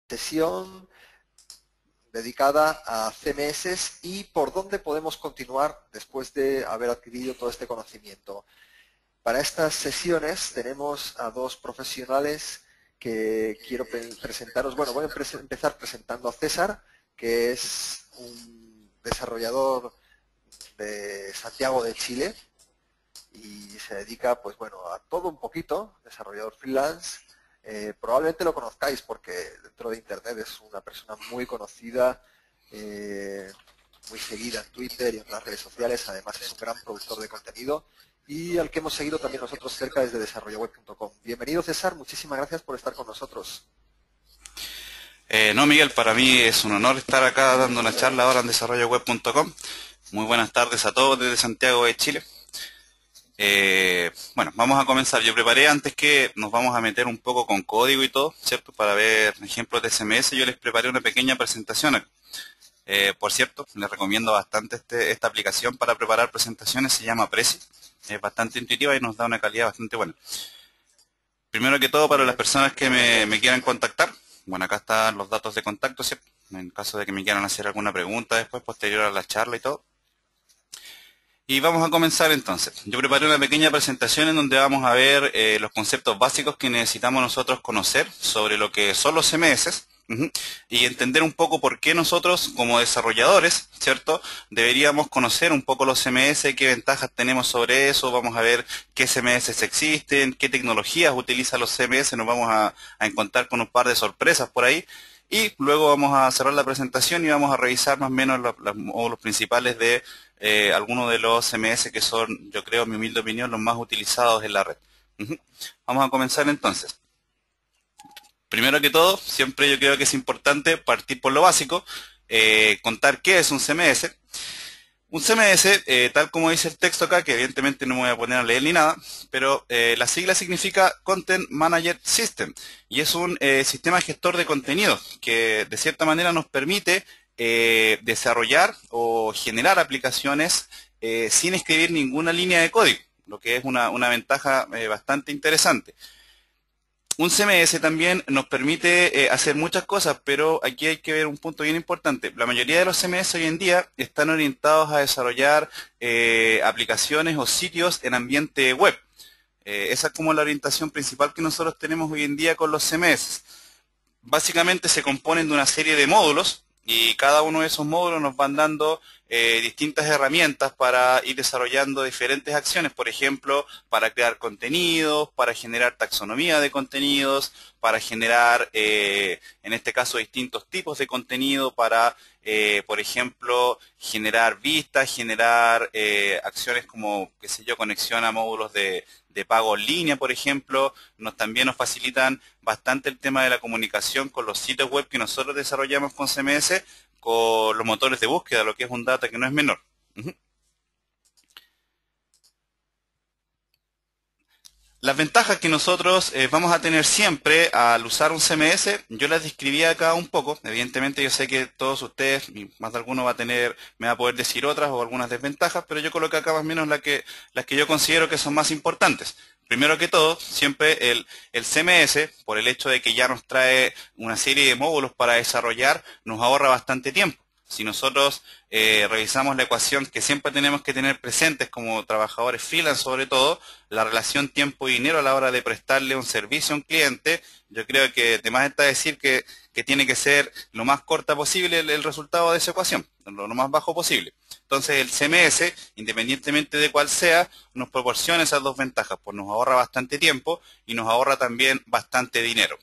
sesión dedicada a CMS y por dónde podemos continuar después de haber adquirido todo este conocimiento. Para estas sesiones tenemos a dos profesionales que quiero presentaros. Bueno, voy a empezar presentando a César, que es un desarrollador de Santiago de Chile y se dedica, pues bueno, a todo un poquito, desarrollador freelance. Probablemente lo conozcáis porque dentro de Internet es una persona muy conocida, muy seguida en Twitter y en otras redes sociales. Además es un gran productor de contenido y al que hemos seguido también nosotros cerca desde desarrolloweb.com. Bienvenido, César, muchísimas gracias por estar con nosotros. No, Miguel, para mí es un honor estar acá dando una charla ahora en desarrolloweb.com. Muy buenas tardes a todos desde Santiago de Chile. Bueno, vamos a comenzar. Yo preparé, antes que nos vamos a meter un poco con código y todo, ¿cierto? Para ver ejemplos de CMS, yo les preparé una pequeña presentación acá. Por cierto, les recomiendo bastante esta aplicación para preparar presentaciones, se llama Prezi. Es bastante intuitiva y nos da una calidad bastante buena. Primero que todo, para las personas que me quieran contactar, bueno, acá están los datos de contacto, ¿cierto? En caso de que me quieran hacer alguna pregunta después, posterior a la charla y todo. Y vamos a comenzar entonces. Yo preparé una pequeña presentación en donde vamos a ver los conceptos básicos que necesitamos nosotros conocer sobre lo que son los CMS. Y entender un poco por qué nosotros como desarrolladores, ¿cierto? Deberíamos conocer un poco los CMS, qué ventajas tenemos sobre eso, vamos a ver qué CMS existen, qué tecnologías utilizan los CMS, nos vamos a encontrar con un par de sorpresas por ahí. Y luego vamos a cerrar la presentación y vamos a revisar más o menos los módulos principales de algunos de los CMS que son, yo creo, en mi humilde opinión, los más utilizados en la red. Vamos a comenzar entonces. Primero que todo, siempre yo creo que es importante partir por lo básico, contar qué es un CMS. Un CMS, tal como dice el texto acá, que evidentemente no me voy a poner a leer ni nada, pero la sigla significa Content Manager System, y es un sistema gestor de contenido que de cierta manera nos permite desarrollar o generar aplicaciones sin escribir ninguna línea de código, lo que es una ventaja bastante interesante. Un CMS también nos permite hacer muchas cosas, pero aquí hay que ver un punto bien importante. La mayoría de los CMS hoy en día están orientados a desarrollar aplicaciones o sitios en ambiente web. Esa es como la orientación principal que nosotros tenemos hoy en día con los CMS. Básicamente se componen de una serie de módulos y cada uno de esos módulos nos van dando distintas herramientas para ir desarrollando diferentes acciones, por ejemplo, para crear contenidos, para generar taxonomía de contenidos, para generar, en este caso, distintos tipos de contenido, para, por ejemplo, generar vistas, generar acciones como, qué sé yo, conexión a módulos de pago en línea, por ejemplo. También nos facilitan bastante el tema de la comunicación con los sitios web que nosotros desarrollamos con CMS, con los motores de búsqueda, lo que es un data que no es menor. Las ventajas que nosotros vamos a tener siempre al usar un CMS, yo las describí acá un poco. Evidentemente yo sé que todos ustedes, y más de alguno me va a poder decir otras o algunas desventajas, pero yo coloqué acá más o menos las que yo considero que son más importantes. Primero que todo, siempre el CMS, por el hecho de que ya nos trae una serie de módulos para desarrollar, nos ahorra bastante tiempo. Si nosotros revisamos la ecuación que siempre tenemos que tener presentes como trabajadores freelance, sobre todo, la relación tiempo y dinero a la hora de prestarle un servicio a un cliente, yo creo que de más está decir que tiene que ser lo más corta posible el resultado de esa ecuación, lo más bajo posible. Entonces el CMS, independientemente de cuál sea, nos proporciona esas dos ventajas, pues nos ahorra bastante tiempo y nos ahorra también bastante dinero.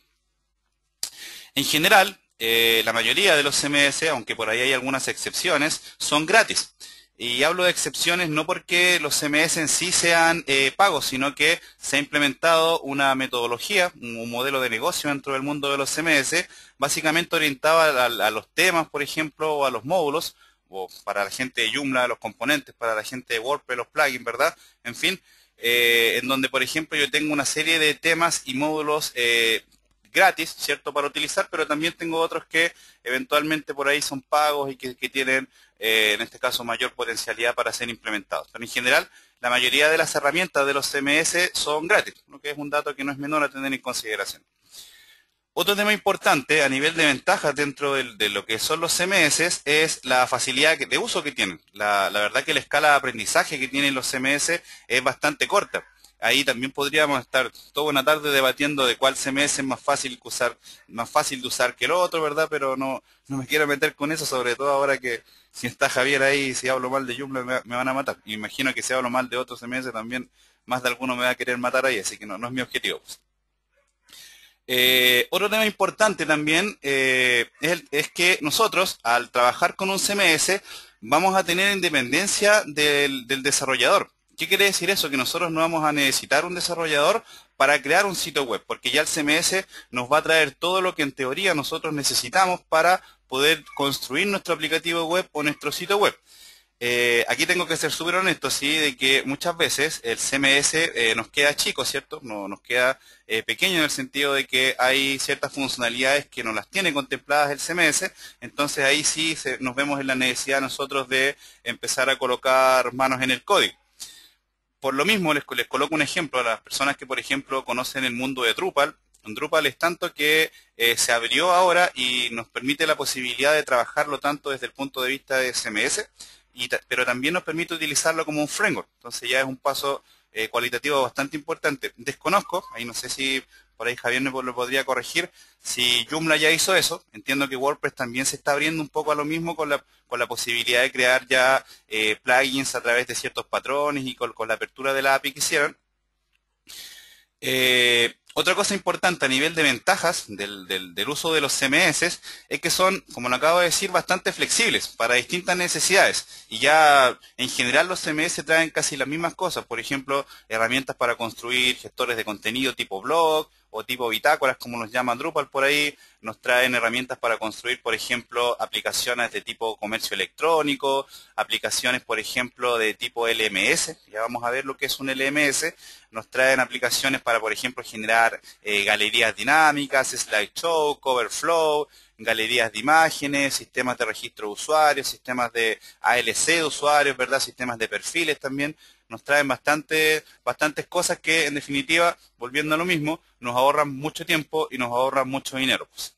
En general, la mayoría de los CMS, aunque por ahí hay algunas excepciones, son gratis. Y hablo de excepciones no porque los CMS en sí sean pagos, sino que se ha implementado una metodología, un modelo de negocio dentro del mundo de los CMS, básicamente orientado a los temas, por ejemplo, o a los módulos, o para la gente de Joomla, los componentes, para la gente de WordPress, los plugins, ¿verdad? En fin, en donde, por ejemplo, yo tengo una serie de temas y módulos gratis, ¿cierto?, para utilizar, pero también tengo otros que eventualmente por ahí son pagos y que tienen, en este caso, mayor potencialidad para ser implementados. Pero en general, la mayoría de las herramientas de los CMS son gratis, lo que es un dato que no es menor a tener en consideración. Otro tema importante a nivel de ventajas dentro de lo que son los CMS es la facilidad de uso que tienen. La verdad que la escala de aprendizaje que tienen los CMS es bastante corta. Ahí también podríamos estar toda una tarde debatiendo de cuál CMS es más fácil de usar que el otro, ¿verdad? Pero no me quiero meter con eso, sobre todo ahora que si está Javier ahí, si hablo mal de Joomla me van a matar. Y me imagino que si hablo mal de otro CMS también más de alguno me va a querer matar ahí, así que no es mi objetivo. Otro tema importante también es que nosotros, al trabajar con un CMS, vamos a tener independencia del desarrollador. ¿Qué quiere decir eso? Que nosotros no vamos a necesitar un desarrollador para crear un sitio web, porque ya el CMS nos va a traer todo lo que en teoría nosotros necesitamos para poder construir nuestro aplicativo web o nuestro sitio web. Aquí tengo que ser súper honesto, sí, de que muchas veces el CMS nos queda chico, ¿cierto? Nos queda pequeño en el sentido de que hay ciertas funcionalidades que no las tiene contempladas el CMS, entonces ahí sí nos vemos en la necesidad nosotros de empezar a colocar manos en el código. Por lo mismo, les coloco un ejemplo a las personas que, por ejemplo, conocen el mundo de Drupal. Drupal es tanto que se abrió ahora y nos permite la posibilidad de trabajarlo tanto desde el punto de vista de CMS, pero también nos permite utilizarlo como un framework. Entonces ya es un paso cualitativo bastante importante. Desconozco, ahí no sé si por ahí Javier me lo podría corregir, si Joomla ya hizo eso. Entiendo que WordPress también se está abriendo un poco a lo mismo con la posibilidad de crear ya plugins a través de ciertos patrones y con la apertura de la API que hicieron. Otra cosa importante a nivel de ventajas del uso de los CMS es que son, como lo acabo de decir, bastante flexibles para distintas necesidades. Y ya en general los CMS traen casi las mismas cosas. Por ejemplo, herramientas para construir gestores de contenido tipo blog o tipo bitácoras, como los llama Drupal por ahí. Nos traen herramientas para construir, por ejemplo, aplicaciones de tipo comercio electrónico, aplicaciones, por ejemplo, de tipo LMS. Ya vamos a ver lo que es un LMS. Nos traen aplicaciones para, por ejemplo, generar galerías dinámicas, slideshow, cover flow, galerías de imágenes, sistemas de registro de usuarios, sistemas de ALC de usuarios, ¿verdad? Sistemas de perfiles también. Nos traen bastantes cosas que, en definitiva, volviendo a lo mismo, nos ahorran mucho tiempo y nos ahorran mucho dinero, pues.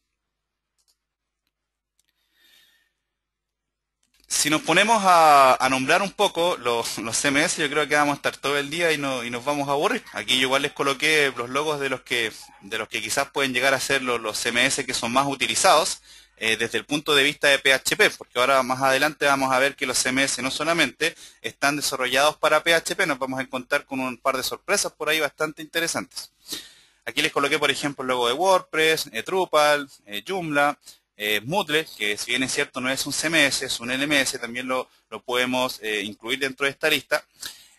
Si nos ponemos a nombrar un poco los CMS, yo creo que vamos a estar todo el día y nos vamos a aburrir. Aquí yo igual les coloqué los logos de los que quizás pueden llegar a ser los CMS que son más utilizados desde el punto de vista de PHP, porque ahora más adelante vamos a ver que los CMS no solamente están desarrollados para PHP, nos vamos a encontrar con un par de sorpresas por ahí bastante interesantes. Aquí les coloqué, por ejemplo, el logo de WordPress, Drupal, Joomla, Moodle, que si bien es cierto no es un CMS, es un LMS, también lo podemos incluir dentro de esta lista.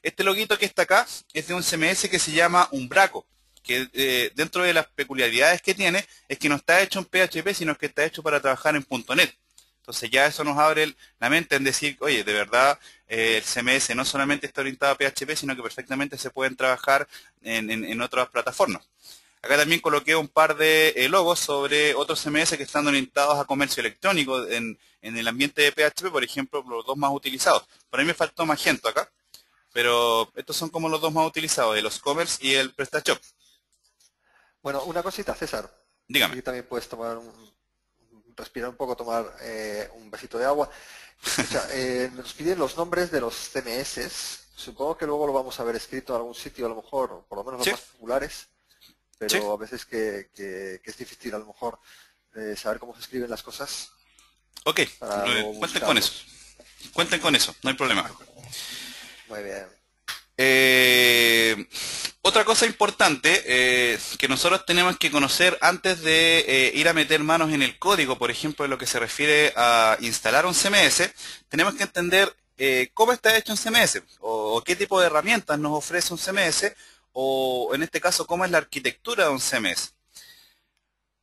Este loguito que está acá es de un CMS que se llama Umbraco, que dentro de las peculiaridades que tiene es que no está hecho en PHP, sino que está hecho para trabajar en .NET. Entonces ya eso nos abre la mente en decir, oye, de verdad el CMS no solamente está orientado a PHP, sino que perfectamente se pueden trabajar en otras plataformas. Acá también coloqué un par de logos sobre otros CMS que están orientados a comercio electrónico en el ambiente de PHP, por ejemplo, los dos más utilizados. Por ahí me faltó Magento acá, pero estos son como los dos más utilizados, el Oscommerce y el PrestaShop. Bueno, una cosita, César. Dígame. Aquí también puedes tomar respirar un poco, tomar un vasito de agua. Escucha, nos piden los nombres de los CMS. Supongo que luego lo vamos a ver escrito en algún sitio, a lo mejor, o por lo menos los Sí. más populares. Pero Sí. a veces que es difícil a lo mejor saber cómo se escriben las cosas. Ok, Para luego cuenten con eso. Cuenten con eso, no hay problema. Muy bien. Otra cosa importante que nosotros tenemos que conocer antes de ir a meter manos en el código, por ejemplo, en lo que se refiere a instalar un CMS, tenemos que entender cómo está hecho un CMS o qué tipo de herramientas nos ofrece un CMS o en este caso cómo es la arquitectura de un CMS.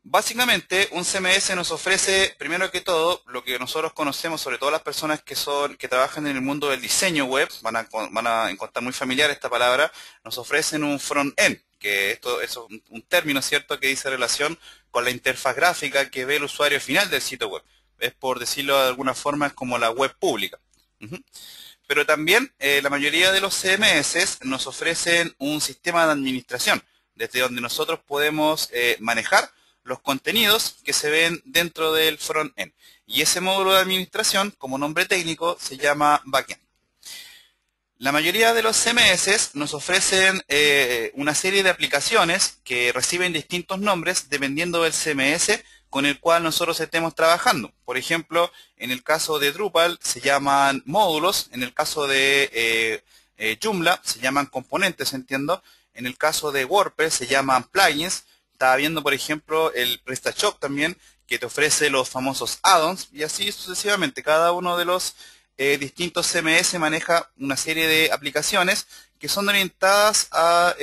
Básicamente, un CMS nos ofrece, primero que todo, lo que nosotros conocemos, sobre todo las personas que trabajan en el mundo del diseño web, van a encontrar muy familiar esta palabra, nos ofrecen un front-end, que esto es un término, ¿cierto?, que dice relación con la interfaz gráfica que ve el usuario final del sitio web. Es, por decirlo de alguna forma, es como la web pública. Pero también la mayoría de los CMS nos ofrecen un sistema de administración, desde donde nosotros podemos manejar los contenidos que se ven dentro del front-end. Y ese módulo de administración, como nombre técnico, se llama backend. La mayoría de los CMS nos ofrecen una serie de aplicaciones que reciben distintos nombres dependiendo del CMS con el cual nosotros estemos trabajando. Por ejemplo, en el caso de Drupal se llaman módulos, en el caso de Joomla se llaman componentes, entiendo. En el caso de WordPress se llaman plugins. Estaba viendo, por ejemplo, el PrestaShop también, que te ofrece los famosos add-ons, y así sucesivamente. Cada uno de los distintos CMS maneja una serie de aplicaciones que son orientadas a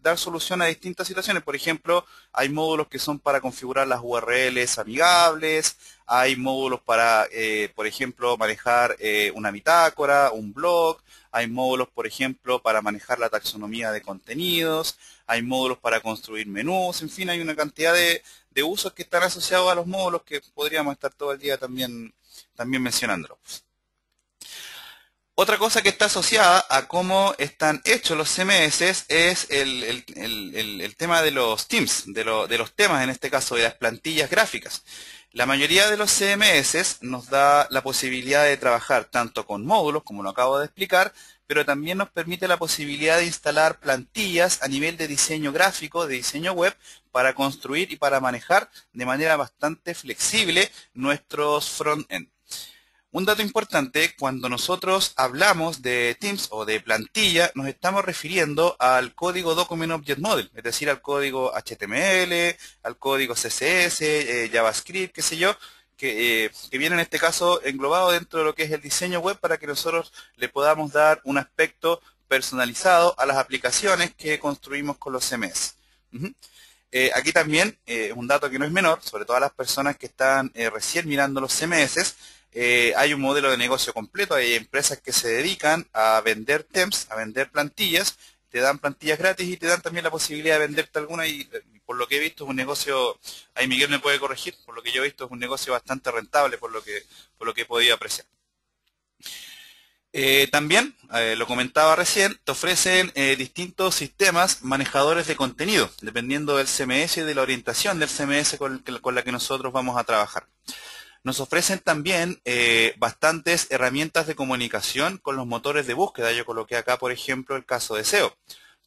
dar solución a distintas situaciones. Por ejemplo, hay módulos que son para configurar las URLs amigables, hay módulos para, por ejemplo, manejar una bitácora, un blog, hay módulos, por ejemplo, para manejar la taxonomía de contenidos, hay módulos para construir menús, en fin, hay una cantidad de usos que están asociados a los módulos que podríamos estar todo el día también mencionándolos. Otra cosa que está asociada a cómo están hechos los CMS es el tema de los themes, de los temas, en este caso de las plantillas gráficas. La mayoría de los CMS nos da la posibilidad de trabajar tanto con módulos, como lo acabo de explicar, pero también nos permite la posibilidad de instalar plantillas a nivel de diseño gráfico, de diseño web, para construir y para manejar de manera bastante flexible nuestros front-end. Un dato importante, cuando nosotros hablamos de themes o de plantilla, nos estamos refiriendo al código Document Object Model, es decir, al código HTML, al código CSS, JavaScript, qué sé yo, que viene en este caso englobado dentro de lo que es el diseño web para que nosotros le podamos dar un aspecto personalizado a las aplicaciones que construimos con los CMS. Aquí también, un dato que no es menor, sobre todo a las personas que están recién mirando los CMS, hay un modelo de negocio completo, hay empresas que se dedican a vender temps, a vender plantillas, te dan plantillas gratis y te dan también la posibilidad de venderte alguna y por lo que he visto es un negocio, ahí Miguel me puede corregir, por lo que yo he visto es un negocio bastante rentable por lo que he podido apreciar. También, lo comentaba recién, te ofrecen distintos sistemas manejadores de contenido, dependiendo del CMS y de la orientación del CMS con la que nosotros vamos a trabajar. Nos ofrecen también bastantes herramientas de comunicación con los motores de búsqueda. Yo coloqué acá, por ejemplo, el caso de SEO.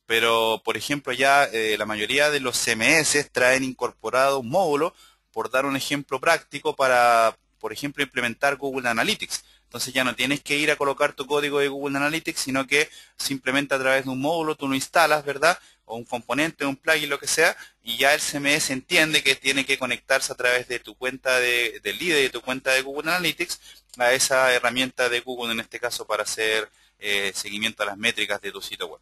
Pero, por ejemplo, ya la mayoría de los CMS traen incorporado un módulo, por dar un ejemplo práctico, para, por ejemplo, implementar Google Analytics. Entonces ya no tienes que ir a colocar tu código de Google Analytics, sino que simplemente a través de un módulo tú lo instalas, ¿verdad? O un componente, un plugin, lo que sea, y ya el CMS entiende que tiene que conectarse a través de tu cuenta del IDE, de tu cuenta de Google Analytics, a esa herramienta de Google, en este caso, para hacer seguimiento a las métricas de tu sitio web.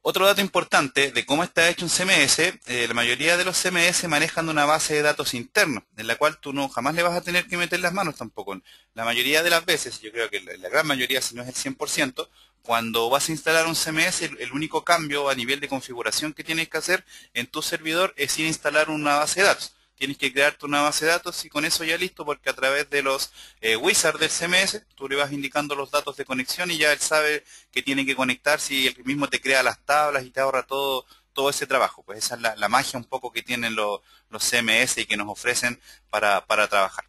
Otro dato importante de cómo está hecho un CMS, la mayoría de los CMS manejan una base de datos internos, en la cual tú jamás le vas a tener que meter las manos tampoco. La mayoría de las veces, yo creo que la gran mayoría, si no es el 100%, cuando vas a instalar un CMS, el único cambio a nivel de configuración que tienes que hacer en tu servidor es ir a instalar una base de datos. Tienes que crearte una base de datos y con eso ya listo, porque a través de los wizards del CMS tú le vas indicando los datos de conexión y ya él sabe que tiene que conectarse y él mismo te crea las tablas y te ahorra todo ese trabajo. Pues esa es la magia un poco que tienen los CMS y que nos ofrecen para trabajar.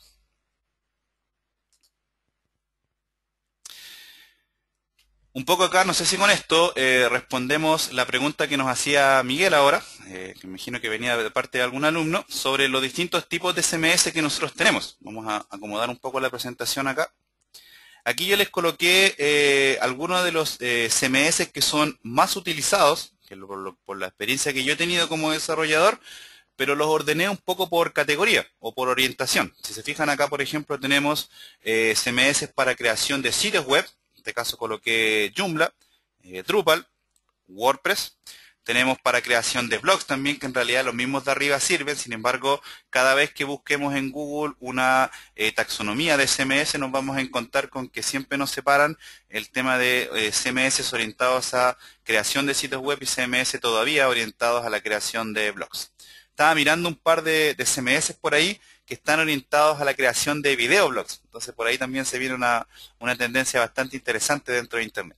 Un poco acá, no sé si con esto respondemos la pregunta que nos hacía Miguel ahora, que me imagino que venía de parte de algún alumno, sobre los distintos tipos de CMS que nosotros tenemos. Vamos a acomodar un poco la presentación acá. Aquí yo les coloqué algunos de los CMS que son más utilizados, que por la experiencia que yo he tenido como desarrollador, pero los ordené un poco por categoría o por orientación. Si se fijan acá, por ejemplo, tenemos CMS para creación de sitios web. En este caso coloqué Joomla, Drupal, WordPress. Tenemos para creación de blogs también, que en realidad los mismos de arriba sirven. Sin embargo, cada vez que busquemos en Google una taxonomía de CMS, nos vamos a encontrar con que siempre nos separan el tema de CMS orientados a creación de sitios web y CMS todavía orientados a la creación de blogs. Estaba mirando un par de CMS por ahí que están orientados a la creación de videoblogs. Entonces por ahí también se viene una tendencia bastante interesante dentro de Internet.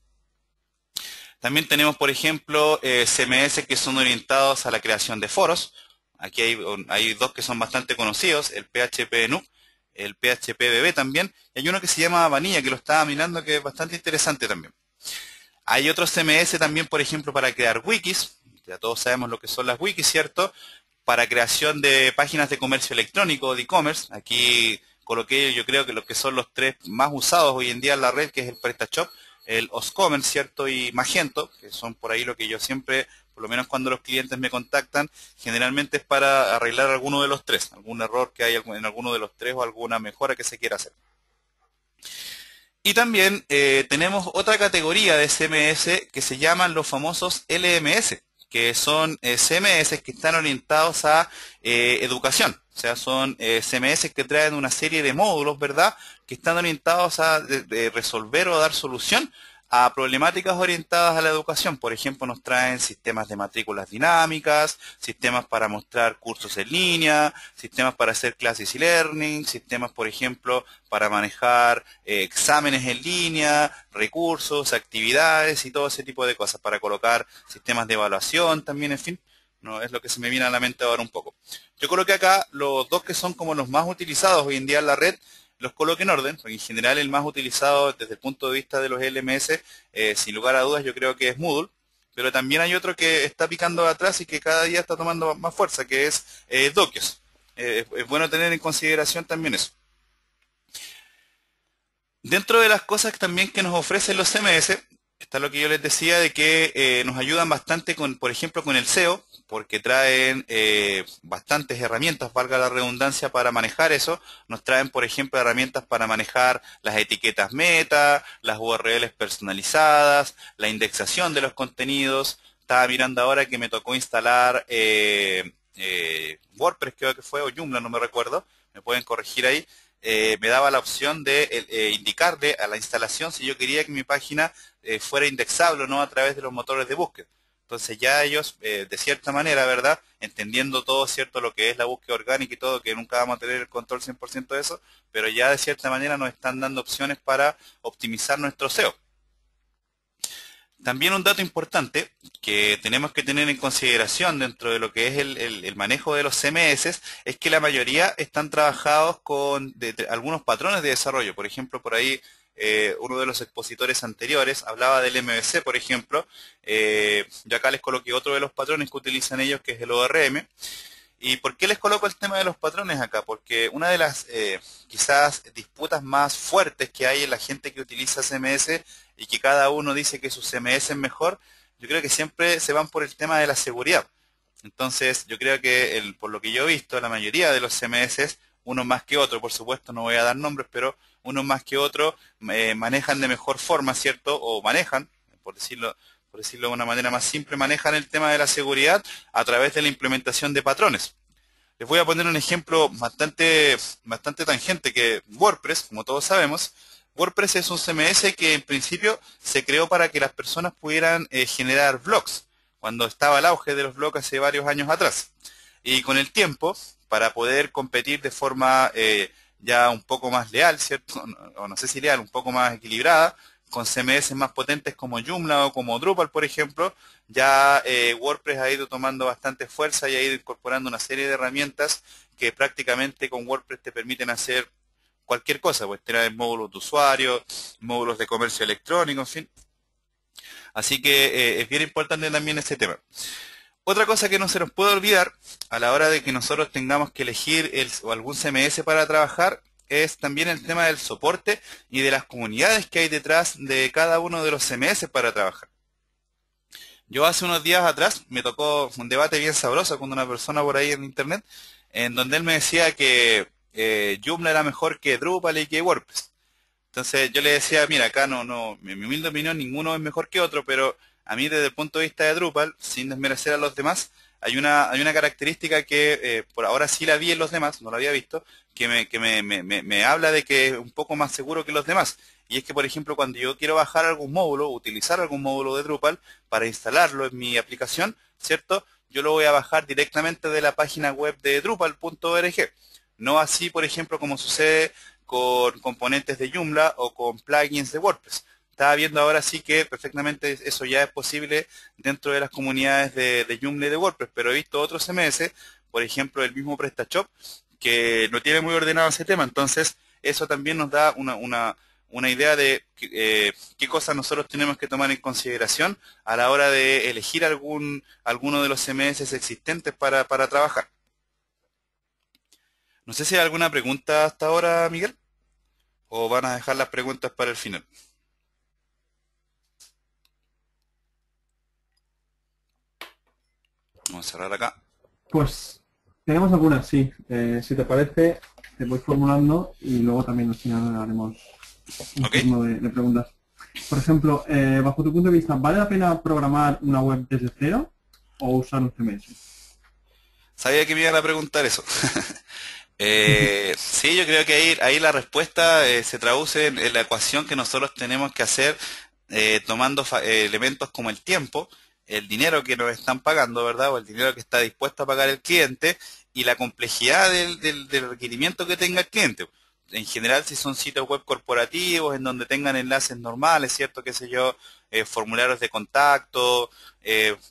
También tenemos, por ejemplo, CMS que son orientados a la creación de foros, Aquí hay dos que son bastante conocidos, el PHP Nuke, el PHP BB también, y hay uno que se llama Vanilla, que lo estaba mirando, que es bastante interesante también. Hay otros CMS también, por ejemplo, para crear wikis, ya todos sabemos lo que son las wikis, ¿cierto? Para creación de páginas de comercio electrónico, de e-commerce. Aquí coloqué, yo creo que los que son los tres más usados hoy en día en la red, que es el PrestaShop, el Oscommerce, ¿cierto? Y Magento, que son por ahí lo que yo siempre, por lo menos cuando los clientes me contactan, generalmente es para arreglar alguno de los tres, algún error que hay en alguno de los tres o alguna mejora que se quiera hacer. Y también tenemos otra categoría de CMS que se llaman los famosos LMS, que son CMS que están orientados a educación. O sea, son CMS que traen una serie de módulos, ¿verdad?, que están orientados a resolver o dar solución a problemáticas orientadas a la educación. Por ejemplo, nos traen sistemas de matrículas dinámicas, sistemas para mostrar cursos en línea, sistemas para hacer clases y learning, sistemas, por ejemplo, para manejar exámenes en línea, recursos, actividades y todo ese tipo de cosas, para colocar sistemas de evaluación también, en fin. No es lo que se me viene a la mente ahora un poco. Yo coloqué acá los dos que son como los más utilizados hoy en día en la red, los coloqué en orden, porque en general el más utilizado desde el punto de vista de los LMS, sin lugar a dudas yo creo que es Moodle, pero también hay otro que está picando atrás y que cada día está tomando más fuerza, que es Dokios. Es bueno tener en consideración también eso. Dentro de las cosas también que nos ofrecen los CMS, está lo que yo les decía de que nos ayudan bastante, por ejemplo, con el SEO, porque traen bastantes herramientas, valga la redundancia, para manejar eso. Nos traen, por ejemplo, herramientas para manejar las etiquetas meta, las URLs personalizadas, la indexación de los contenidos. Estaba mirando ahora que me tocó instalar WordPress, creo que fue, o Joomla, no me recuerdo. Me pueden corregir ahí. Me daba la opción de indicarle a la instalación si yo quería que mi página fuera indexable o no a través de los motores de búsqueda. Entonces ya ellos, de cierta manera, ¿verdad?, entendiendo todo, ¿cierto?, lo que es la búsqueda orgánica y todo, que nunca vamos a tener el control 100% de eso, pero ya de cierta manera nos están dando opciones para optimizar nuestro SEO. También un dato importante que tenemos que tener en consideración dentro de lo que es el manejo de los CMS es que la mayoría están trabajados con algunos patrones de desarrollo. Por ejemplo, por ahí uno de los expositores anteriores hablaba del MVC, por ejemplo. Yo acá les coloqué otro de los patrones que utilizan ellos, que es el ORM. ¿Y por qué les coloco el tema de los patrones acá? Porque una de las quizás disputas más fuertes que hay en la gente que utiliza CMS y que cada uno dice que su CMS es mejor, yo creo que siempre se van por el tema de la seguridad. Entonces, yo creo que por lo que yo he visto, la mayoría de los CMS, uno más que otro, por supuesto, no voy a dar nombres, pero uno más que otro manejan de mejor forma, ¿cierto? O manejan, por decirlo de una manera más simple, manejan el tema de la seguridad a través de la implementación de patrones. Les voy a poner un ejemplo bastante tangente, que WordPress, como todos sabemos, WordPress es un CMS que en principio se creó para que las personas pudieran generar blogs, cuando estaba el auge de los blogs hace varios años atrás. Y con el tiempo, para poder competir de forma ya un poco más leal, ¿cierto? O no sé si leal, un poco más equilibrada, con CMS más potentes como Joomla o como Drupal, por ejemplo, ya WordPress ha ido tomando bastante fuerza y ha ido incorporando una serie de herramientas que prácticamente con WordPress te permiten hacer cualquier cosa, pues tener módulos de usuario, módulos de comercio electrónico, en fin. Así que es bien importante también este tema. Otra cosa que no se nos puede olvidar a la hora de que nosotros tengamos que elegir o algún CMS para trabajar es también el tema del soporte y de las comunidades que hay detrás de cada uno de los CMS para trabajar. Yo hace unos días atrás me tocó un debate bien sabroso con una persona por ahí en internet, en donde él me decía que Joomla era mejor que Drupal y que WordPress. Entonces yo le decía, mira, acá en mi humilde opinión, ninguno es mejor que otro, pero a mí desde el punto de vista de Drupal, sin desmerecer a los demás, hay una característica que por ahora sí la vi en los demás, no la había visto, que me habla de que es un poco más seguro que los demás. Y es que, por ejemplo, cuando yo quiero bajar algún módulo, utilizar algún módulo de Drupal para instalarlo en mi aplicación, ¿cierto? Yo lo voy a bajar directamente de la página web de drupal.org. No así, por ejemplo, como sucede con componentes de Joomla o con plugins de WordPress. Estaba viendo ahora sí que perfectamente eso ya es posible dentro de las comunidades de Joomla y de WordPress, pero he visto otros CMS, por ejemplo, el mismo PrestaShop, que no tiene muy ordenado ese tema. Entonces, eso también nos da una idea de qué cosas nosotros tenemos que tomar en consideración a la hora de elegir alguno de los CMS existentes para trabajar. No sé si hay alguna pregunta hasta ahora, Miguel, o van a dejar las preguntas para el final. Vamos a cerrar acá. Pues tenemos algunas, sí. Si te parece, te voy formulando y luego también al final haremos un turno de preguntas. Por ejemplo, bajo tu punto de vista, ¿vale la pena programar una web desde cero o usar un CMS? Sabía que me iban a preguntar eso. Sí, yo creo que ahí la respuesta se traduce en la ecuación que nosotros tenemos que hacer tomando elementos como el tiempo, el dinero que nos están pagando, ¿verdad? O el dinero que está dispuesto a pagar el cliente y la complejidad del requerimiento que tenga el cliente. En general, si son sitios web corporativos en donde tengan enlaces normales, ¿cierto? Qué sé yo, formularios de contacto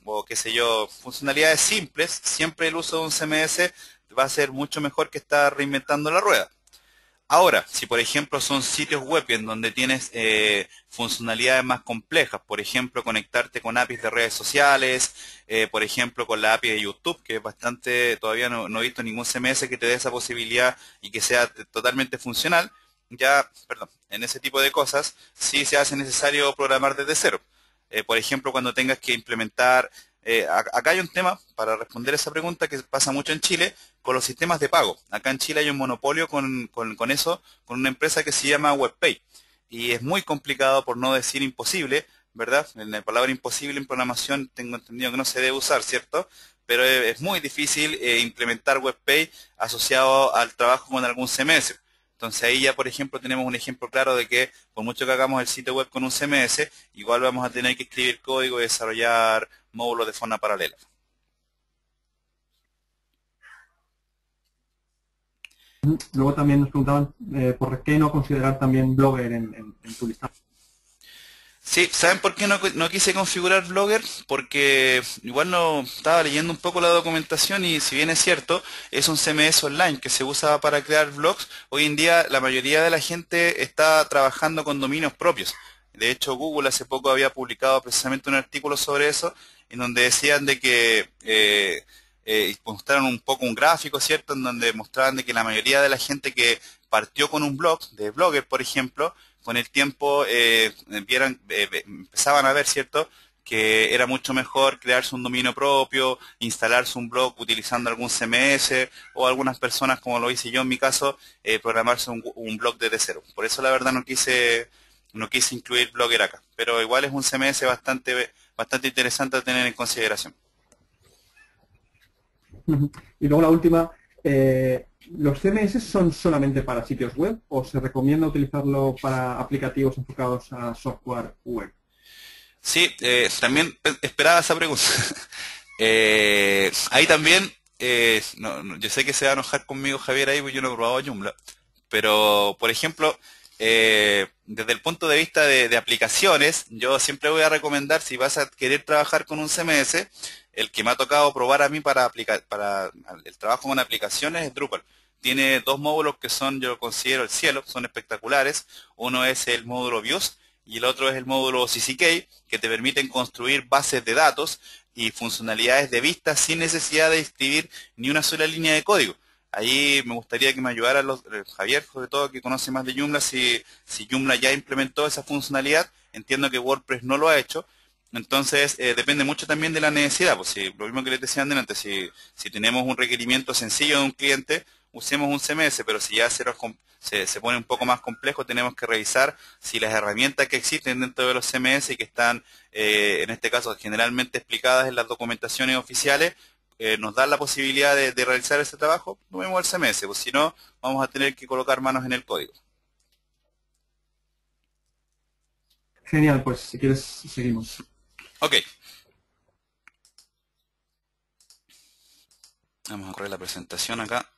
o qué sé yo, funcionalidades simples, siempre el uso de un CMS va a ser mucho mejor que estar reinventando la rueda. Ahora, si por ejemplo son sitios web en donde tienes funcionalidades más complejas, por ejemplo conectarte con APIs de redes sociales, por ejemplo con la API de YouTube, que es bastante, todavía no he visto ningún CMS que te dé esa posibilidad y que sea totalmente funcional, en ese tipo de cosas sí se hace necesario programar desde cero. Por ejemplo, cuando tengas que implementar, acá hay un tema para responder esa pregunta que pasa mucho en Chile, con los sistemas de pago. Acá en Chile hay un monopolio con eso, con una empresa que se llama WebPay. Y es muy complicado, por no decir imposible, ¿verdad? La palabra imposible en programación tengo entendido que no se debe usar, ¿cierto? Pero es muy difícil implementar WebPay asociado al trabajo con algún CMS. Entonces ahí ya, por ejemplo, tenemos un ejemplo claro de que por mucho que hagamos el sitio web con un CMS, igual vamos a tener que escribir código y desarrollar módulos de forma paralela. Luego también nos preguntaban por qué no considerar también Blogger en tu listado. Sí, ¿saben por qué no quise configurar Blogger? Porque igual no estaba leyendo un poco la documentación y si bien es cierto, es un CMS online que se usa para crear blogs. Hoy en día la mayoría de la gente está trabajando con dominios propios. De hecho, Google hace poco había publicado precisamente un artículo sobre eso, en donde decían de que mostraron un poco un gráfico, ¿cierto? En donde mostraban de que la mayoría de la gente que partió con un blog, de Blogger, por ejemplo, con el tiempo empezaban a ver, ¿cierto?, que era mucho mejor crearse un dominio propio, instalarse un blog utilizando algún CMS, o algunas personas, como lo hice yo en mi caso, programarse un blog desde cero. Por eso la verdad no quise incluir Blogger acá, pero igual es un CMS bastante interesante a tener en consideración. Y luego la última, ¿los CMS son solamente para sitios web o se recomienda utilizarlo para aplicativos enfocados a software web? Sí, también esperaba esa pregunta. Ahí también, yo sé que se va a enojar conmigo Javier ahí, porque yo no he probado Joomla, pero por ejemplo, desde el punto de vista de aplicaciones, yo siempre voy a recomendar, si vas a querer trabajar con un CMS, el que me ha tocado probar a mí para el trabajo con aplicaciones es Drupal. Tiene dos módulos que son, yo considero el cielo, son espectaculares. Uno es el módulo Views y el otro es el módulo CCK, que te permiten construir bases de datos y funcionalidades de vista sin necesidad de escribir ni una sola línea de código. Ahí me gustaría que me ayudara Javier, sobre todo, que conoce más de Joomla, si Joomla ya implementó esa funcionalidad. Entiendo que WordPress no lo ha hecho. Entonces, depende mucho también de la necesidad. Pues si, lo mismo que les decía antes, si tenemos un requerimiento sencillo de un cliente, usemos un CMS, pero si ya se pone un poco más complejo, tenemos que revisar si las herramientas que existen dentro de los CMS y que están, en este caso, generalmente explicadas en las documentaciones oficiales, nos dan la posibilidad de realizar ese trabajo, tomemos el CMS, pues si no, vamos a tener que colocar manos en el código. Genial, pues si quieres, seguimos. Ok. Vamos a correr la presentación acá.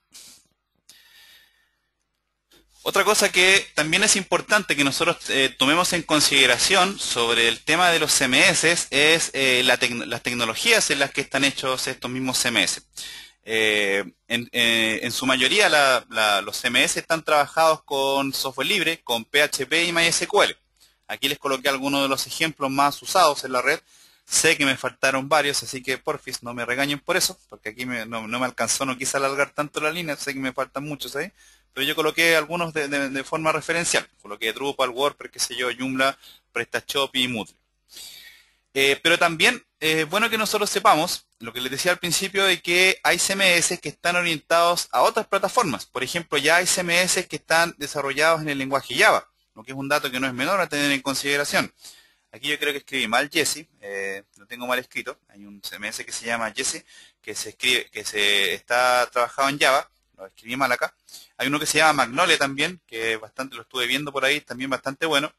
Otra cosa que también es importante que nosotros tomemos en consideración sobre el tema de los CMS es las tecnologías en las que están hechos estos mismos CMS. En su mayoría los CMS están trabajados con software libre, con PHP y MySQL. Aquí les coloqué algunos de los ejemplos más usados en la red. Sé que me faltaron varios, así que porfis no me regañen por eso, porque aquí no me alcanzó, no quise alargar tanto la línea, sé que me faltan muchos ahí. Pero yo coloqué algunos de forma referencial. Coloqué Drupal, WordPress, qué sé yo, Joomla, PrestaShop y Moodle. Pero también es bueno que nosotros sepamos, lo que les decía al principio, de que hay CMS que están orientados a otras plataformas. Por ejemplo, ya hay CMS que están desarrollados en el lenguaje Java, lo que es un dato que no es menor a tener en consideración. Aquí yo creo que escribí mal Jessie, lo tengo mal escrito. Hay un CMS que se llama Jessie, que se está trabajado en Java, lo escribí mal acá. Hay uno que se llama Magnolia también, que bastante lo estuve viendo por ahí, también bastante bueno.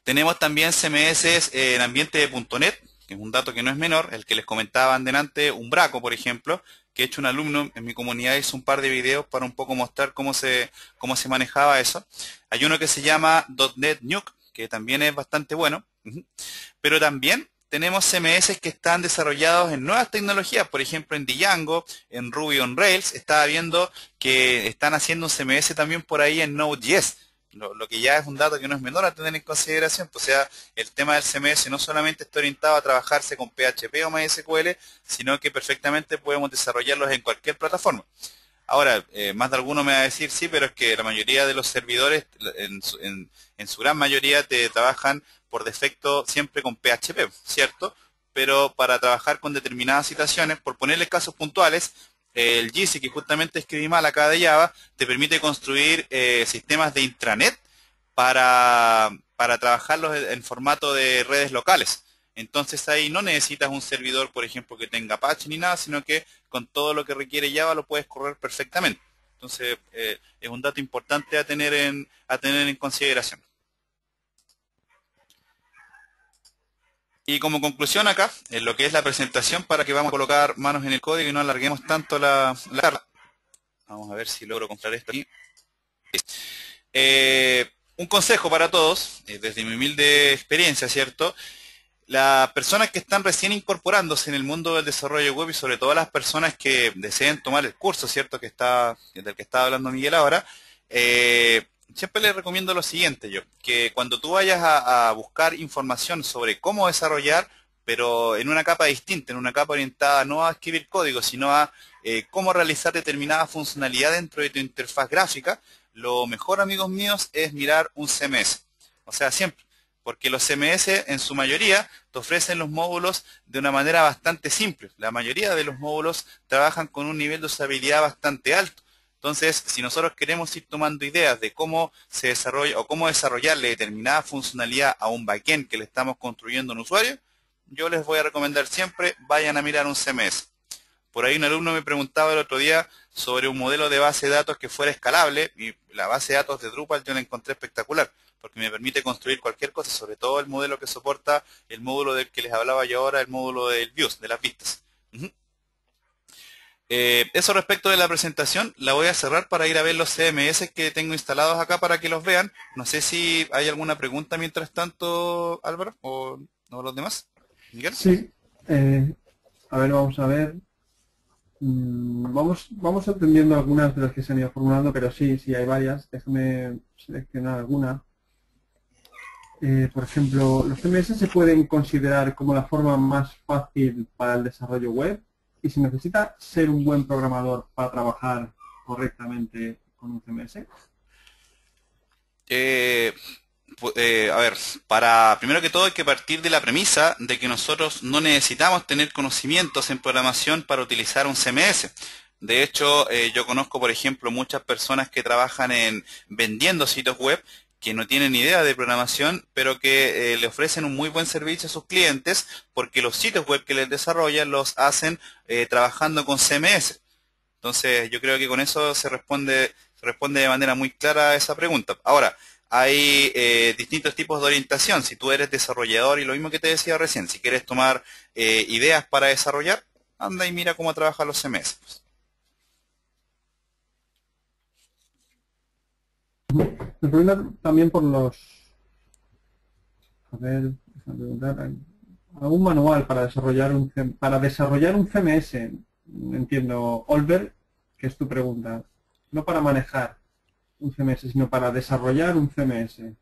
Tenemos también CMS en ambiente de .NET, que es un dato que no es menor, el que les comentaba antes, Umbraco, por ejemplo, que he hecho un alumno en mi comunidad, hizo un par de videos para un poco mostrar cómo se manejaba eso. Hay uno que se llama .NET Nuke, que también es bastante bueno, pero también tenemos CMS que están desarrollados en nuevas tecnologías, por ejemplo en Django, en Ruby on Rails. Estaba viendo que están haciendo un CMS también por ahí en Node.js, lo que ya es un dato que no es menor a tener en consideración. O sea, el tema del CMS no solamente está orientado a trabajarse con PHP o MySQL, sino que perfectamente podemos desarrollarlos en cualquier plataforma. Ahora, más de alguno me va a decir, sí, pero es que la mayoría de los servidores, en su gran mayoría, te trabajan por defecto siempre con PHP, ¿cierto? Pero para trabajar con determinadas situaciones, por ponerle casos puntuales, el Jessie, que justamente escribí mal acá de Java, te permite construir sistemas de intranet para trabajarlos en formato de redes locales. Entonces ahí no necesitas un servidor, por ejemplo, que tenga Apache ni nada, sino que con todo lo que requiere Java lo puedes correr perfectamente. Entonces es un dato importante a tener en consideración. Y como conclusión acá, en lo que es la presentación, para que vamos a colocar manos en el código y no alarguemos tanto la charla. Vamos a ver si logro comprar esto aquí. Un consejo para todos, desde mi humilde experiencia, ¿cierto? Las personas que están recién incorporándose en el mundo del desarrollo web y sobre todo las personas que deseen tomar el curso, ¿cierto? Del que estaba hablando Miguel ahora, siempre les recomiendo lo siguiente que cuando tú vayas a buscar información sobre cómo desarrollar, pero en una capa distinta, en una capa orientada no a escribir código, sino a cómo realizar determinada funcionalidad dentro de tu interfaz gráfica, lo mejor, amigos míos, es mirar un CMS. O sea, siempre. Porque los CMS en su mayoría te ofrecen los módulos de una manera bastante simple. La mayoría de los módulos trabajan con un nivel de usabilidad bastante alto. Entonces, si nosotros queremos ir tomando ideas de cómo se desarrolla o cómo desarrollarle determinada funcionalidad a un backend que le estamos construyendo a un usuario, yo les voy a recomendar siempre, vayan a mirar un CMS. Por ahí un alumno me preguntaba el otro día sobre un modelo de base de datos que fuera escalable, y la base de datos de Drupal yo la encontré espectacular, porque me permite construir cualquier cosa, sobre todo el modelo que soporta el módulo del que les hablaba yo ahora, el módulo del views, de las vistas. Eso respecto de la presentación, la voy a cerrar para ir a ver los CMS que tengo instalados acá para que los vean. No sé si hay alguna pregunta mientras tanto, Álvaro, o los demás. ¿Miguel? Sí. A ver, vamos a ver. Vamos atendiendo algunas de las que se han ido formulando, pero sí, hay varias. Déjame seleccionar alguna. Por ejemplo, ¿los CMS se pueden considerar como la forma más fácil para el desarrollo web? Y si necesita ser un buen programador para trabajar correctamente con un CMS. A ver, primero que todo hay que partir de la premisa de que nosotros no necesitamos tener conocimientos en programación para utilizar un CMS. De hecho, yo conozco, por ejemplo, muchas personas que trabajan vendiendo sitios web que no tienen idea de programación, pero que le ofrecen un muy buen servicio a sus clientes porque los sitios web que les desarrollan los hacen trabajando con CMS. Entonces, yo creo que con eso se responde de manera muy clara a esa pregunta. Ahora, hay distintos tipos de orientación. Si tú eres desarrollador, y lo mismo que te decía recién, si quieres tomar ideas para desarrollar, anda y mira cómo trabajan los CMS. Me preguntan también por los... A ver, déjame preguntar. ¿Algún manual para desarrollar un CMS? entiendo, Olver, que es tu pregunta. No para manejar un CMS, sino para desarrollar un CMS.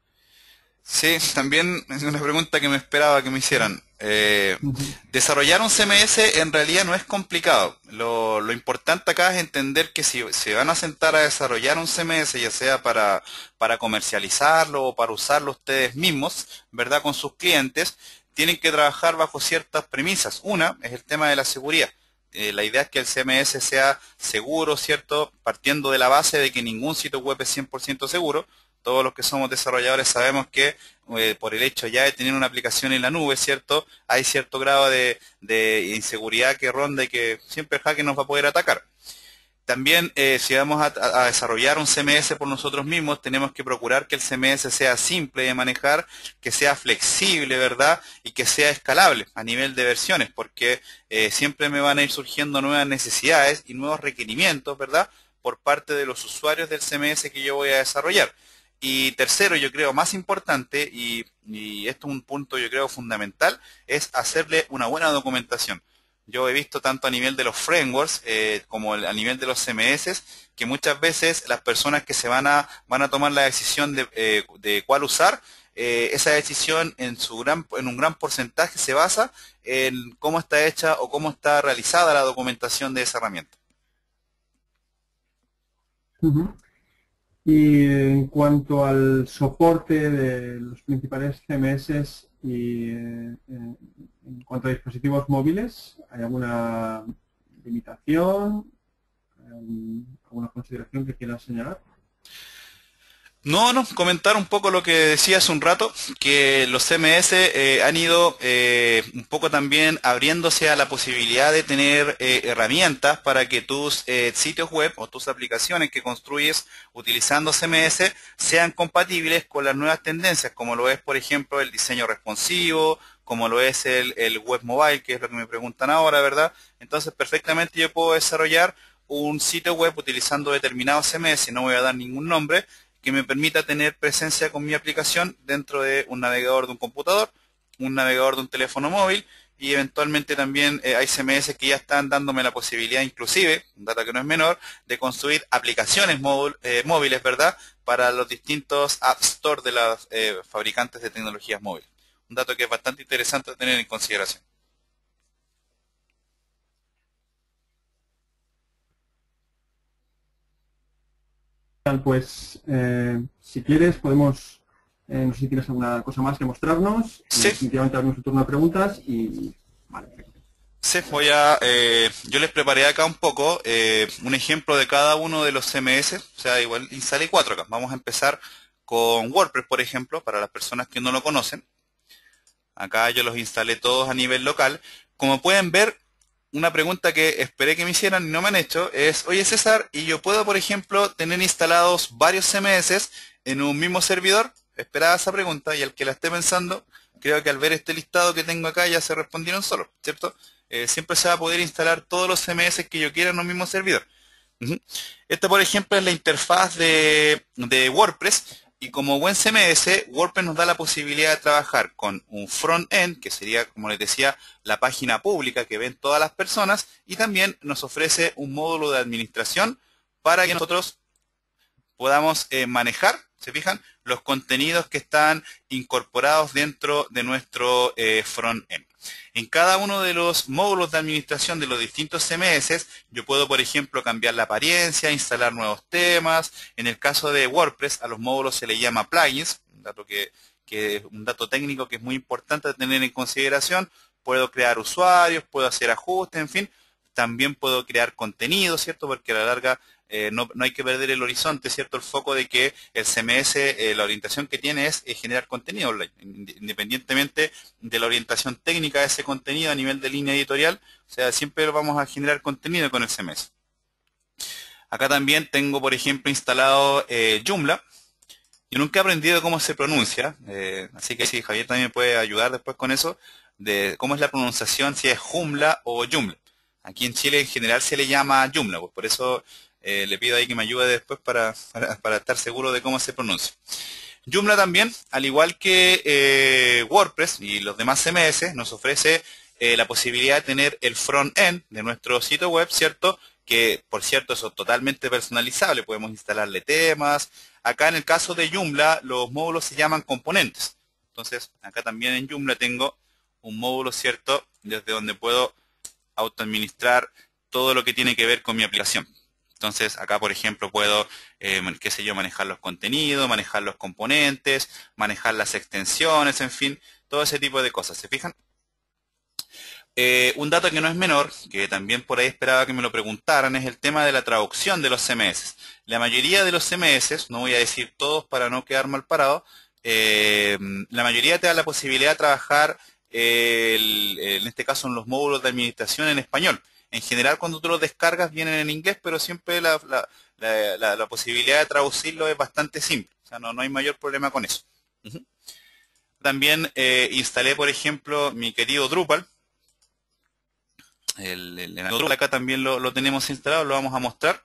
Sí, también es una pregunta que me esperaba que me hicieran. Ujú. Desarrollar un CMS en realidad no es complicado. Lo importante acá es entender que si se van a sentar a desarrollar un CMS, ya sea para comercializarlo o para usarlo ustedes mismos, ¿verdad? Con sus clientes, tienen que trabajar bajo ciertas premisas. Una es el tema de la seguridad. La idea es que el CMS sea seguro, ¿cierto? Partiendo de la base de que ningún sitio web es 100% seguro. Todos los que somos desarrolladores sabemos que por el hecho ya de tener una aplicación en la nube, ¿cierto? Hay cierto grado de inseguridad que ronda y que siempre el hacker nos va a poder atacar. También, si vamos a desarrollar un CMS por nosotros mismos, tenemos que procurar que el CMS sea simple de manejar, que sea flexible, ¿verdad? Y que sea escalable a nivel de versiones, porque siempre me van a ir surgiendo nuevas necesidades y nuevos requerimientos, ¿verdad? Por parte de los usuarios del CMS que yo voy a desarrollar. Y tercero, yo creo más importante, y esto es un punto yo creo fundamental, es hacerle una buena documentación. Yo he visto tanto a nivel de los frameworks como a nivel de los CMS que muchas veces las personas que van a tomar la decisión de cuál usar, esa decisión en un gran porcentaje se basa en cómo está hecha o cómo está realizada la documentación de esa herramienta. Ujú. Y en cuanto al soporte de los principales CMS y en cuanto a dispositivos móviles, ¿hay alguna limitación, alguna consideración que quieras señalar? No, comentar un poco lo que decía hace un rato, que los CMS han ido un poco también abriéndose a la posibilidad de tener herramientas para que tus sitios web o tus aplicaciones que construyes utilizando CMS sean compatibles con las nuevas tendencias, como lo es, por ejemplo, el diseño responsivo, como lo es el web mobile, que es lo que me preguntan ahora, ¿verdad? Entonces, perfectamente yo puedo desarrollar un sitio web utilizando determinado CMS, no voy a dar ningún nombre, que me permita tener presencia con mi aplicación dentro de un navegador de un computador, un navegador de un teléfono móvil y eventualmente también hay CMS que ya están dándome la posibilidad inclusive, un dato que no es menor, de construir aplicaciones móviles, ¿verdad? Para los distintos App Store de los fabricantes de tecnologías móviles. Un dato que es bastante interesante tener en consideración. Pues si quieres podemos, no sé si tienes alguna cosa más que mostrarnos, y Sí. definitivamente abrimos un turno de preguntas y vale, perfecto. Sí, yo les preparé acá un poco un ejemplo de cada uno de los CMS, o sea, igual instalé 4 acá. Vamos a empezar con WordPress, por ejemplo, para las personas que no lo conocen. Acá yo los instalé todos a nivel local. Como pueden ver, una pregunta que esperé que me hicieran y no me han hecho es, oye César, ¿y yo puedo, por ejemplo, tener instalados varios CMS en un mismo servidor? Esperaba esa pregunta y al que la esté pensando, creo que al ver este listado que tengo acá ya se respondieron solo, ¿cierto? Siempre se va a poder instalar todos los CMS que yo quiera en un mismo servidor. Ujú. Esta, por ejemplo, es la interfaz de WordPress y como buen CMS, WordPress nos da la posibilidad de trabajar con un front-end, que sería, como les decía, la página pública que ven todas las personas, y también nos ofrece un módulo de administración para que nosotros podamos manejar, ¿se fijan? Los contenidos que están incorporados dentro de nuestro front-end. En cada uno de los módulos de administración de los distintos CMS, yo puedo, por ejemplo, cambiar la apariencia, instalar nuevos temas. En el caso de WordPress, a los módulos se le llama plugins, un dato técnico que es muy importante tener en consideración. Puedo crear usuarios, puedo hacer ajustes, en fin. También puedo crear contenido, ¿cierto? Porque a la larga no hay que perder el horizonte, ¿cierto? El foco de que el CMS, la orientación que tiene es generar contenido online, independientemente de la orientación técnica de ese contenido a nivel de línea editorial, o sea, siempre vamos a generar contenido con el CMS. Acá también tengo, por ejemplo, instalado Joomla. Yo nunca he aprendido cómo se pronuncia, así que si Javier también puede ayudar después con eso, de cómo es la pronunciación, si es Joomla o Joomla. Aquí en Chile en general se le llama Joomla, pues por eso le pido ahí que me ayude después para estar seguro de cómo se pronuncia. Joomla también, al igual que WordPress y los demás CMS, nos ofrece la posibilidad de tener el front-end de nuestro sitio web, ¿cierto? Que, por cierto, eso es totalmente personalizable. Podemos instalarle temas. Acá en el caso de Joomla, los módulos se llaman componentes. Entonces, acá también en Joomla tengo un módulo, ¿cierto? Desde donde puedo autoadministrar todo lo que tiene que ver con mi aplicación. Entonces, acá, por ejemplo, puedo, qué sé yo, manejar los contenidos, manejar los componentes, manejar las extensiones, en fin, todo ese tipo de cosas. ¿Se fijan? Un dato que no es menor, que también por ahí esperaba que me lo preguntaran, es el tema de la traducción de los CMS. La mayoría de los CMS, no voy a decir todos para no quedar mal parado, la mayoría te da la posibilidad de trabajar, en este caso, en los módulos de administración en español. En general, cuando tú los descargas, vienen en inglés, pero siempre la posibilidad de traducirlo es bastante simple. O sea, no hay mayor problema con eso. También instalé, por ejemplo, mi querido Drupal. El Drupal acá también lo tenemos instalado, lo vamos a mostrar.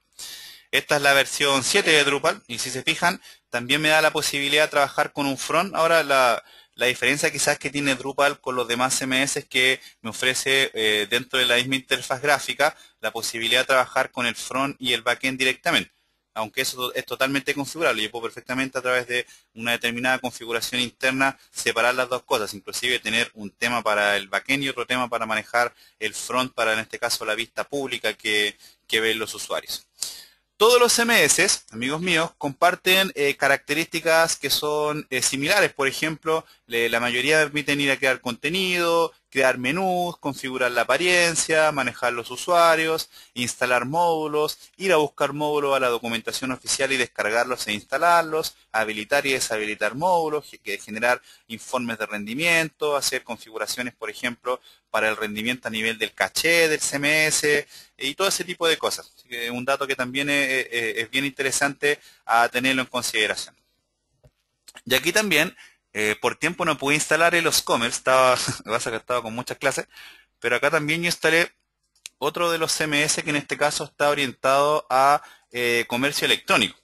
Esta es la versión 7 de Drupal, y si se fijan, también me da la posibilidad de trabajar con un front. Ahora, la diferencia quizás que tiene Drupal con los demás CMS es que me ofrece dentro de la misma interfaz gráfica la posibilidad de trabajar con el front y el backend directamente. Aunque eso es totalmente configurable. Yo puedo perfectamente a través de una determinada configuración interna separar las dos cosas, inclusive tener un tema para el backend y otro tema para manejar el front, para en este caso la vista pública que ven los usuarios. Todos los CMS, amigos míos, comparten características que son similares. Por ejemplo, la mayoría permiten ir a crear contenido, crear menús, configurar la apariencia, manejar los usuarios, instalar módulos, ir a buscar módulos a la documentación oficial y descargarlos e instalarlos, habilitar y deshabilitar módulos, generar informes de rendimiento, hacer configuraciones, por ejemplo, para el rendimiento a nivel del caché del CMS y todo ese tipo de cosas. Así que un dato que también es bien interesante a tenerlo en consideración. Y aquí también, por tiempo no pude instalar el Oscommerce, estaba con muchas clases, pero acá también yo instalé otro de los CMS que en este caso está orientado a comercio electrónico.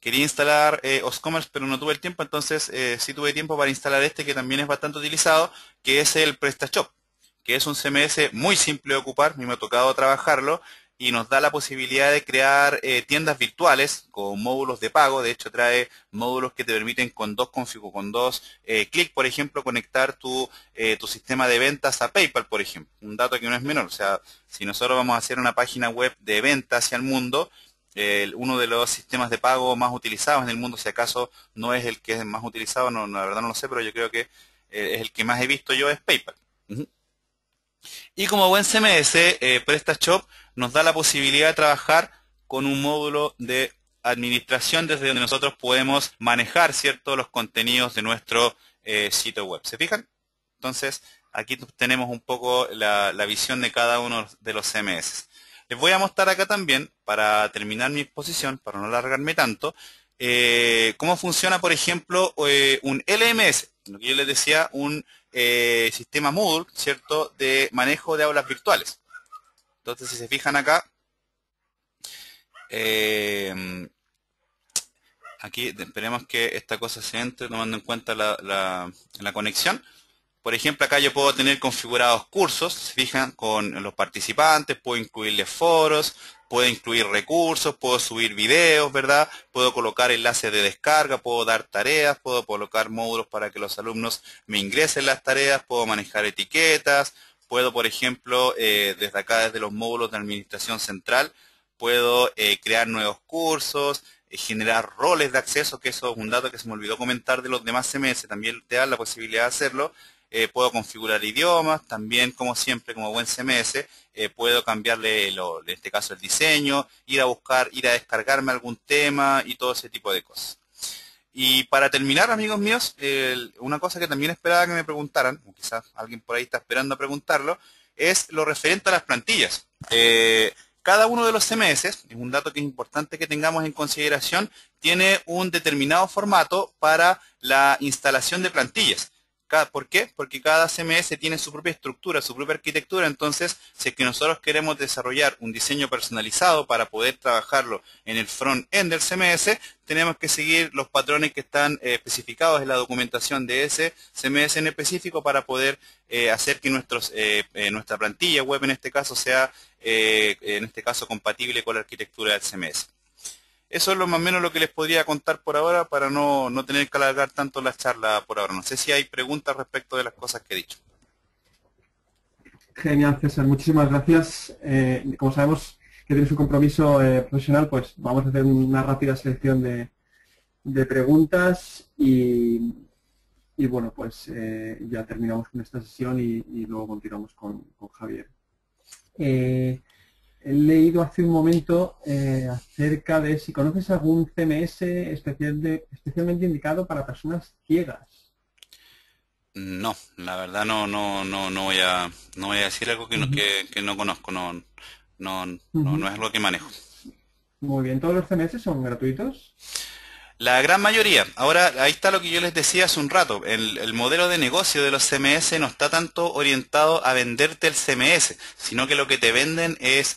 Quería instalar Oscommerce, pero no tuve el tiempo, entonces sí tuve tiempo para instalar este que también es bastante utilizado, que es el PrestaShop, que es un CMS muy simple de ocupar. A mí me ha tocado trabajarlo y nos da la posibilidad de crear tiendas virtuales con módulos de pago. De hecho, trae módulos que te permiten con dos clics, por ejemplo, conectar tu sistema de ventas a PayPal, por ejemplo. Un dato que no es menor. O sea, si nosotros vamos a hacer una página web de venta hacia el mundo, uno de los sistemas de pago más utilizados en el mundo, si acaso no es el que es más utilizado, no, la verdad no lo sé, pero yo creo que es el que más he visto yo, es PayPal. Y como buen CMS, PrestaShop nos da la posibilidad de trabajar con un módulo de administración desde donde nosotros podemos manejar, ¿cierto?, los contenidos de nuestro sitio web. ¿Se fijan? Entonces, aquí tenemos un poco la visión de cada uno de los CMS. Les voy a mostrar acá también, para terminar mi exposición, para no alargarme tanto, cómo funciona, por ejemplo, un LMS, lo que yo les decía, un sistema Moodle, ¿cierto?, de manejo de aulas virtuales. Entonces, si se fijan acá, aquí esperemos que esta cosa se entre tomando en cuenta la conexión. Por ejemplo, acá yo puedo tener configurados cursos, se fijan, con los participantes, puedo incluirles foros, puedo incluir recursos, puedo subir videos, ¿verdad? Puedo colocar enlaces de descarga, puedo dar tareas, puedo colocar módulos para que los alumnos me ingresen las tareas, puedo manejar etiquetas, puedo, por ejemplo, desde acá, desde los módulos de administración central, puedo crear nuevos cursos, generar roles de acceso, que eso es un dato que se me olvidó comentar de los demás CMS, también te dan la posibilidad de hacerlo. Puedo configurar idiomas, también como siempre, como buen CMS, puedo cambiarle, en este caso, el diseño, ir a descargarme algún tema y todo ese tipo de cosas. Y para terminar, amigos míos, una cosa que también esperaba que me preguntaran, o quizás alguien por ahí está esperando a preguntarlo, es lo referente a las plantillas. Cada uno de los CMS, es un dato que es importante que tengamos en consideración, tiene un determinado formato para la instalación de plantillas. ¿Por qué? Porque cada CMS tiene su propia estructura, su propia arquitectura. Entonces, si es que nosotros queremos desarrollar un diseño personalizado para poder trabajarlo en el front-end del CMS, tenemos que seguir los patrones que están especificados en la documentación de ese CMS en específico para poder hacer que nuestra plantilla web en este caso sea compatible con la arquitectura del CMS. Eso es lo más o menos lo que les podría contar por ahora para no tener que alargar tanto la charla por ahora. No sé si hay preguntas respecto de las cosas que he dicho. Genial, César. Muchísimas gracias. Como sabemos que tienes un compromiso profesional, pues vamos a hacer una rápida selección de preguntas y bueno, pues ya terminamos con esta sesión y luego continuamos con Javier. He leído hace un momento acerca de si conoces algún CMS especialmente indicado para personas ciegas. No, la verdad no voy a decir algo que no conozco, no es algo que manejo. Muy bien, ¿todos los CMS son gratuitos? La gran mayoría. Ahora, ahí está lo que yo les decía hace un rato. El modelo de negocio de los CMS no está tanto orientado a venderte el CMS, sino que lo que te venden es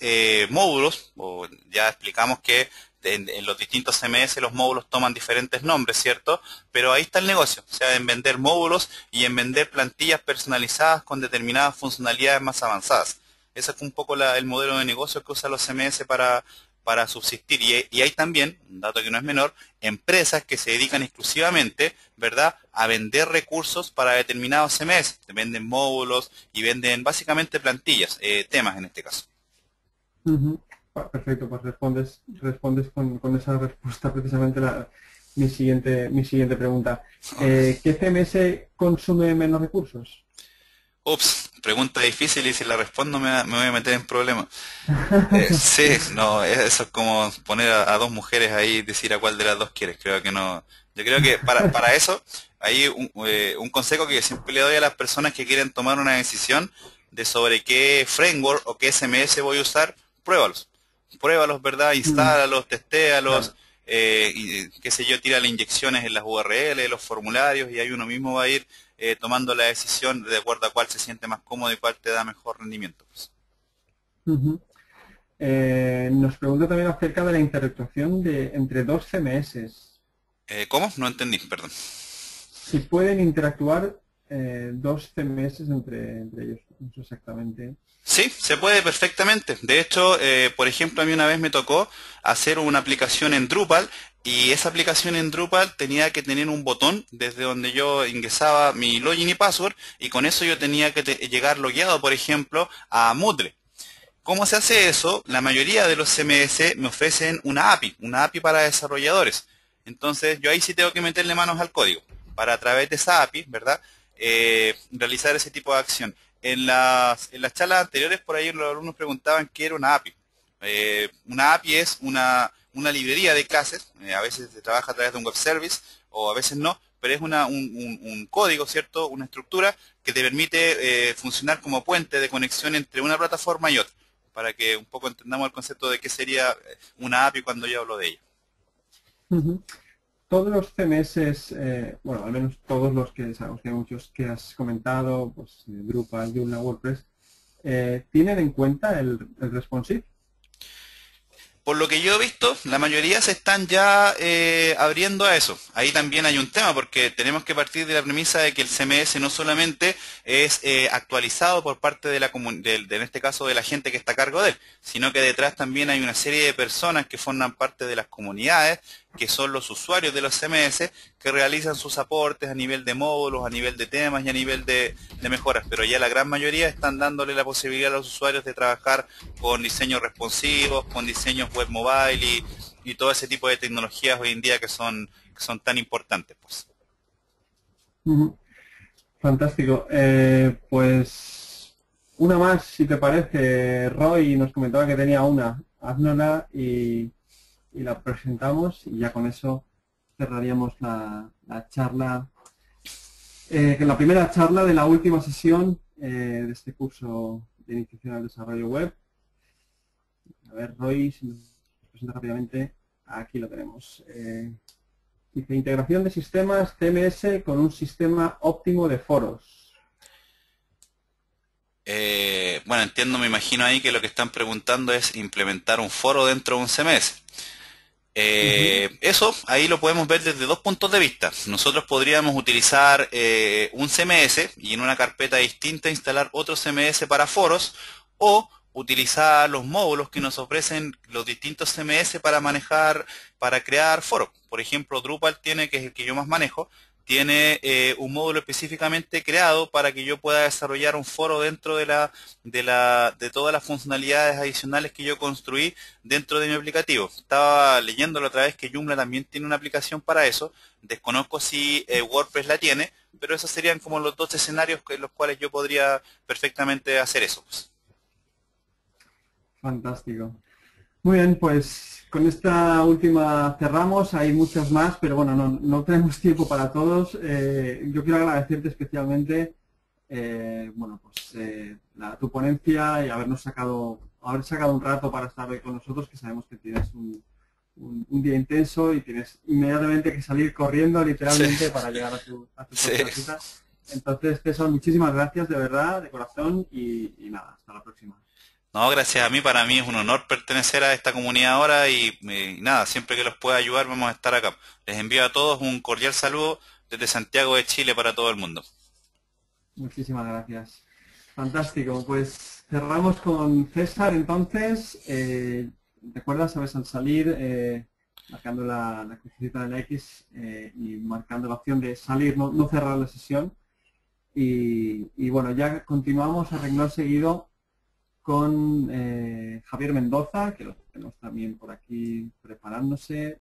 módulos, o ya explicamos que en los distintos CMS los módulos toman diferentes nombres, ¿cierto? Pero ahí está el negocio, o sea, en vender módulos y en vender plantillas personalizadas con determinadas funcionalidades más avanzadas. Ese es un poco el modelo de negocio que usan los CMS para subsistir. Y hay también, un dato que no es menor, empresas que se dedican exclusivamente, ¿verdad?, a vender recursos para determinados CMS. Venden módulos y venden básicamente plantillas, temas en este caso. Perfecto, pues respondes con esa respuesta precisamente mi siguiente pregunta. ¿Qué CMS consume menos recursos? Ups, pregunta difícil y si la respondo me voy a meter en problemas. Sí, no, eso es como poner a dos mujeres ahí y decir a cuál de las dos quieres. Creo que no. Yo creo que para eso hay un consejo que siempre le doy a las personas que quieren tomar una decisión de sobre qué framework o qué SMS voy a usar. Pruébalos, ¿verdad? Instálalos, testéalos, y, qué sé yo, tira las inyecciones en las URL, los formularios, y ahí uno mismo va a ir tomando la decisión de acuerdo a cuál se siente más cómodo y cuál te da mejor rendimiento. Pues. Nos pregunta también acerca de la interactuación entre dos CMS. ¿Cómo? No entendí, perdón. Si pueden interactuar dos CMS entre ellos, no sé exactamente. Sí, se puede perfectamente. De hecho, por ejemplo, a mí una vez me tocó hacer una aplicación en Drupal y esa aplicación en Drupal tenía que tener un botón desde donde yo ingresaba mi login y password y con eso yo tenía que llegar logueado, por ejemplo, a Moodle. ¿Cómo se hace eso? La mayoría de los CMS me ofrecen una API para desarrolladores. Entonces yo ahí sí tengo que meterle manos al código para a través de esa API, ¿verdad? Realizar ese tipo de acción. En las charlas anteriores por ahí los alumnos preguntaban qué era una API. Una API es una librería de clases, a veces se trabaja a través de un web service o a veces no, pero es un código, ¿cierto? Una estructura que te permite funcionar como puente de conexión entre una plataforma y otra, para que un poco entendamos el concepto de qué sería una API cuando yo hablo de ella. Todos los CMS, bueno, al menos todos los que sabemos que hay muchos que has comentado, pues Drupal, Joomla, WordPress, ¿tienen en cuenta el responsive? Por lo que yo he visto, la mayoría se están ya abriendo a eso. Ahí también hay un tema porque tenemos que partir de la premisa de que el CMS no solamente es actualizado por parte de en este caso de la gente que está a cargo de él, sino que detrás también hay una serie de personas que forman parte de las comunidades, que son los usuarios de los CMS, que realizan sus aportes a nivel de módulos, a nivel de temas y a nivel de mejoras. Pero ya la gran mayoría están dándole la posibilidad a los usuarios de trabajar con diseños responsivos, con diseños web mobile y todo ese tipo de tecnologías hoy en día que son tan importantes. Pues. Fantástico. Pues una más, si te parece. Roy nos comentaba que tenía una. Haznosla y la presentamos y ya con eso cerraríamos la charla, la primera charla de la última sesión de este curso de iniciación al desarrollo web. A ver, Roy, si nos presenta rápidamente, aquí lo tenemos. Dice, integración de sistemas CMS con un sistema óptimo de foros. Bueno, entiendo, me imagino ahí que lo que están preguntando es implementar un foro dentro de un CMS. Eso ahí lo podemos ver desde dos puntos de vista. Nosotros podríamos utilizar un CMS y en una carpeta distinta instalar otro CMS para foros, o utilizar los módulos que nos ofrecen los distintos CMS para manejar, para crear foros. Por ejemplo, Drupal tiene, que es el que yo más manejo, tiene un módulo específicamente creado para que yo pueda desarrollar un foro dentro de todas las funcionalidades adicionales que yo construí dentro de mi aplicativo. Estaba leyendo la otra vez que Joomla también tiene una aplicación para eso. Desconozco si WordPress la tiene, pero esos serían como los dos escenarios en los cuales yo podría perfectamente hacer eso, pues. Fantástico. Muy bien, pues con esta última cerramos. Hay muchas más, pero bueno, no tenemos tiempo para todos. Yo quiero agradecerte especialmente bueno, pues, tu ponencia y haber sacado un rato para estar hoy con nosotros, que sabemos que tienes un día intenso y tienes inmediatamente que salir corriendo literalmente, sí, para llegar a tu Sí. próxima cita. Entonces, César, muchísimas gracias de verdad, de corazón, y nada, hasta la próxima. No, gracias a mí, para mí es un honor pertenecer a esta comunidad ahora y nada, siempre que los pueda ayudar vamos a estar acá. Les envío a todos un cordial saludo desde Santiago de Chile para todo el mundo. Muchísimas gracias. Fantástico, pues cerramos con César entonces. Recuerda, sabes, al salir, marcando la crucecita de la X y marcando la opción de salir, no cerrar la sesión. Y bueno, ya continuamos a renglón seguido con Javier Mendoza, que lo tenemos también por aquí preparándose.